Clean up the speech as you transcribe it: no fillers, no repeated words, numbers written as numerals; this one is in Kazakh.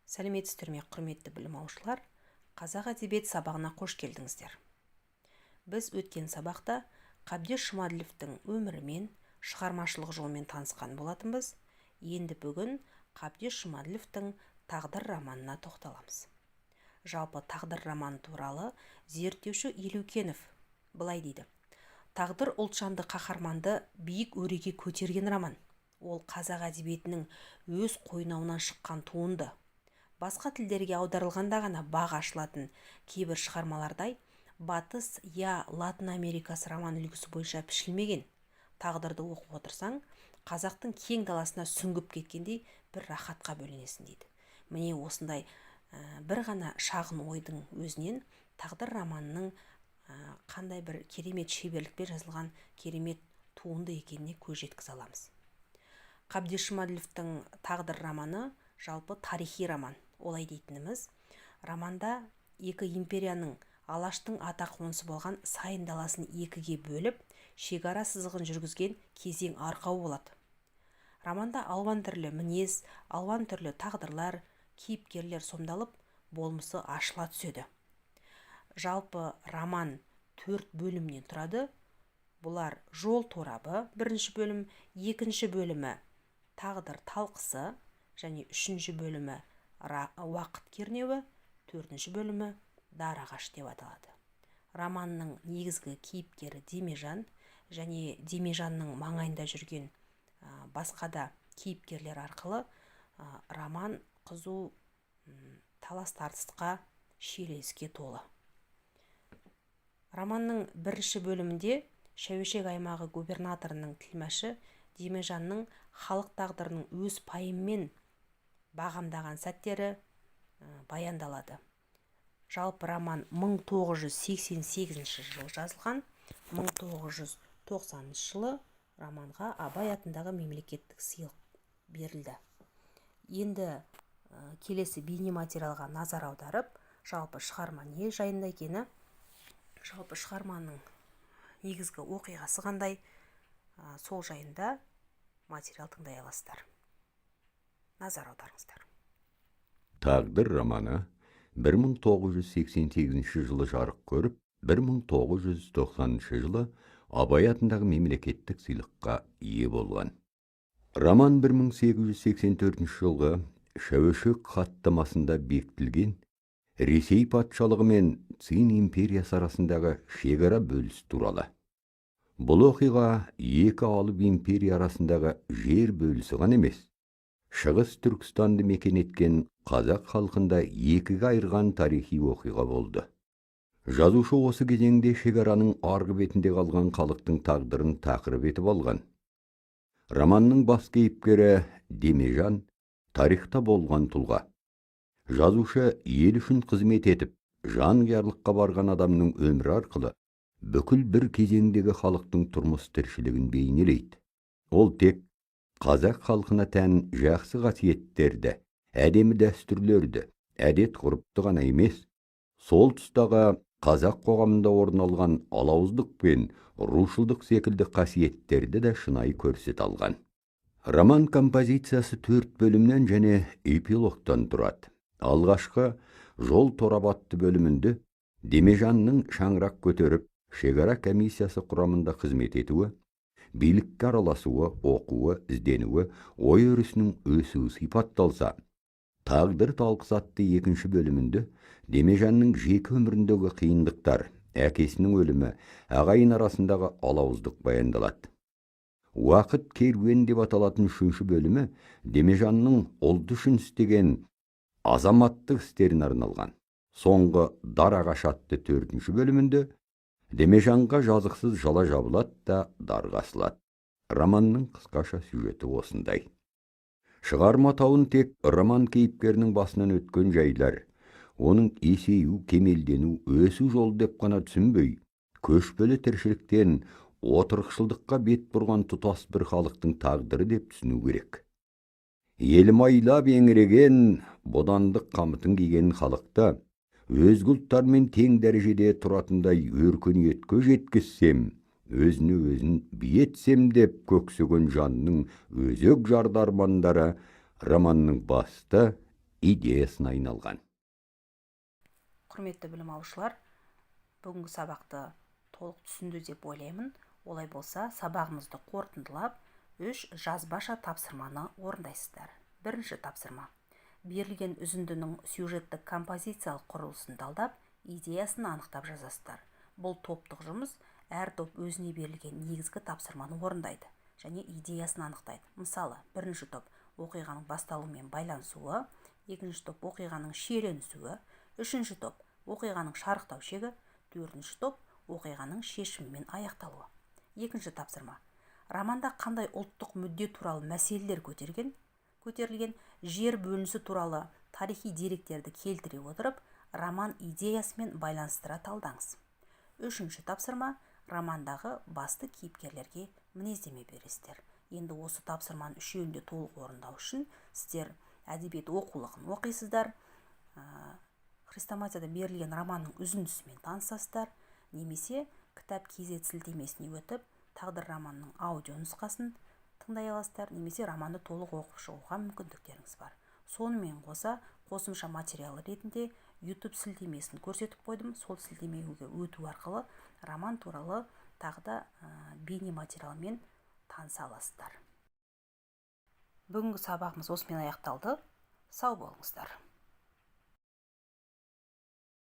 Сәлеметсіздер ме, құрметті білім алушылар? Қазақ әдебиет сабағына қош келдіңіздер. Біз өткен сабақта Қабдеш Жұмаділовтің өмірімен, шығармашылық жолымен танысқан болатынбыз. Енді бүгін Қабдеш Жұмаділовтің Тағдыр романына тоқталамыз. Жалпы Тағдыр романы туралы зерттеуші Елеукенов былай дейді: Тағдыр ұлтжанды қаһарманды биік өреге көтерген роман. Ол қазақ әдебиетінің өз қойнауынан шыққан туынды. Басқа тілдерге аударылғанда ғана бағы ашылатын кейбір шығармалардай Батыс я Латын Америкасы роман үлгісі бойынша пішілмеген. Тағдырды оқып отырсаң, қазақтың кең даласына сүңгіп кеткендей бір рахатқа бөленесің дейді. Міне осындай бір ғана шағын ойдың өзінен Тағдыр романының қандай бір керемет шеберлікпен жазылған керемет туынды екеніне көз жеткізе аламыз. Қабдеш Жұмаділовтің Тағдыр романы жалпы тарихи роман. Олай дейтініміз, романда екі империяның, Алаштың ата қонысы болған Сайын даласын екіге бөліп, шекара сызығын жүргізген кезең арқау болады. Романда алуан түрлі мінез, алуан түрлі тағдырлар, кейіпкерлер сомдалып, болмысы ашыла түседі. Жалпы роман 4 бөлімнен тұрады. Бұлар жол торабы бірінші бөлім, екінші бөлімі тағдыр талқысы, және үшінші бөлімі уақыт кернеуі, төртінші бөлімі дар ағаш деп аталады. Романның негізгі кейіпкері Демежан және Демежанның маңайында жүрген басқа да кейіпкерлер арқылы роман қызу талас тартысқа, шиеленіске толы. Романның бірінші бөлімінде Шәуешек аймағы губернаторының тілмәші Демежанның халық тағдырының өз пайыммен бағамдаған сәттері баяндалады. Жалпы роман 1988 жылы жазылған. 1990 жылы романға Абай атындағы мемлекеттік сыйлық берілді. Енді келесі бейне материалға назар аударып, жалпы шығарма не жайында екені, жалпы шығарманың негізгі оқиғасы қандай, сол жайында материал тыңдай аласыздар. Назар аударыңыздар. Тағдыр романы 1988 жылы жарық көріп, 1990 жылы Абай атындағы мемлекеттік сыйлыққа ие болған. Роман 1884 жылғы Шәуешек хаттамасында бекітілген Ресей патшалығы мен Цин империясы арасындағы шекара бөліс туралы. Бұл оқиға екі алып империя арасындағы жер бөлісі ғана емес, Шығыс Түркістанды мекен еткен қазақ халқында екіге айырған тарихи оқиға болды. Жазушы осы кезеңде шекараның арғы бетінде қалған халықтың тағдырын тақырып етіп алған. Романның бас кейіпкері Демежан тарихта болған тұлға. Жазушы ел үшін қызмет етіп, жанқиярлыққа барған адамның өмірі арқылы бүкіл бір кезеңдегі халықтың тұрмыс тіршілігін бейнелейді. Ол тек қазақ халқына тән жақсы қасиеттерді, әдемі дәстүрлерді, әдет ғұрыпты ғана емес, сол тұстағы қазақ қоғамында орын алған алауыздық пен рушылдық секілді қасиеттерді де шынайы көрсете алған. Роман композициясы 4 бөлімнен және эпилогтан тұрады. Алғашқы жол торабы атты бөлімінде Демежанның шаңырақ көтеріп, шекара комиссиясы құрамында қызмет етуі, билікке араласуы, оқуы, ізденуі, ой өрісінің өсуі сипатталса, тағдыр талқысы атты екінші бөлімінде Демежанның жеке өміріндегі қиындықтар, әкесінің өлімі, ағайын арасындағы алауыздық баяндалады. Уақыт керуен деп аталатын үшінші бөлімі Демежанның ұлт үшін істеген азаматтық істерін арналған. Соңғы дар ағаш атты 4-ші бөлімінде Демежанға жазықсыз жала жабылады да дарға асылады. Романның қысқаша сюжеті осындай. Шығарма тауын тек роман кейіпкерінің басынан өткен жайлар, оның есею, кемелдену, өсу жолы деп қана түсінбей, көшпелі тіршіліктен отырықшылдыққа бет бұрған тұтас бір халықтың тағдыры деп түсіну керек. Елім айлап еңіреген, бодандық қамытын киген халықта өзге ұлттармен тең дәрежеде тұратындай өркениетке жеткізсем, өзіне өзін биетсем деп көксеген жанның өзек жарды армандары романның басты идеясына айналған. Құрметті білім алушылар, бүгінгі сабақты толық түсінді деп ойлаймын. Олай болса, сабағымызды қорытындылап, 3 жазбаша тапсырманы орындайсыздар. Бірінші тапсырма. Берілген үзіндінің сюжеттік композициялық құрылысын талдап, идеясын анықтап жазасыздар. Бұл топтық жұмыс, әр топ өзіне берілген негізгі тапсырманы орындайды және идеясын анықтайды. Мысалы, бірінші топ оқиғаның басталуымен байланысуы, екінші топ оқиғаның шиеленісуі, үшінші топ оқиғаның шарықтау шегі, төртінші топ оқиғаның шешімімен аяқталуы. Екінші тапсырма. Романда қандай ұлттық мүдде туралы мәселелер көтерілген, жер бөлінісі туралы тарихи деректерді келтіре отырып, роман идеясымен байланыстыра талдаңыз. Үшінші тапсырма. Романдағы басты кейіпкерлерге мінездеме бересіздер. Енді осы тапсырманың үшеуінде толық орындау үшін сіздер әдебиет оқулығын оқисыздар, хрестоматияда берілген романның үзіндісімен танысасыздар, немесе кітап KZ сілтемесіне өтіп, тағдыр романның аудио нұсқасын тыңдай аласыздар, немесе романды толық оқып шығуға мүмкіндіктеріңіз бар. Сонымен қоса, қосымша материал ретінде YouTube сілтемесін көрсетіп қойдым. Сол сілтемеге өту арқылы роман туралы тағы да бейне материалмен таныса аласыздар. Бүгінгі сабағымыз осымен аяқталды. Сау болыңыздар.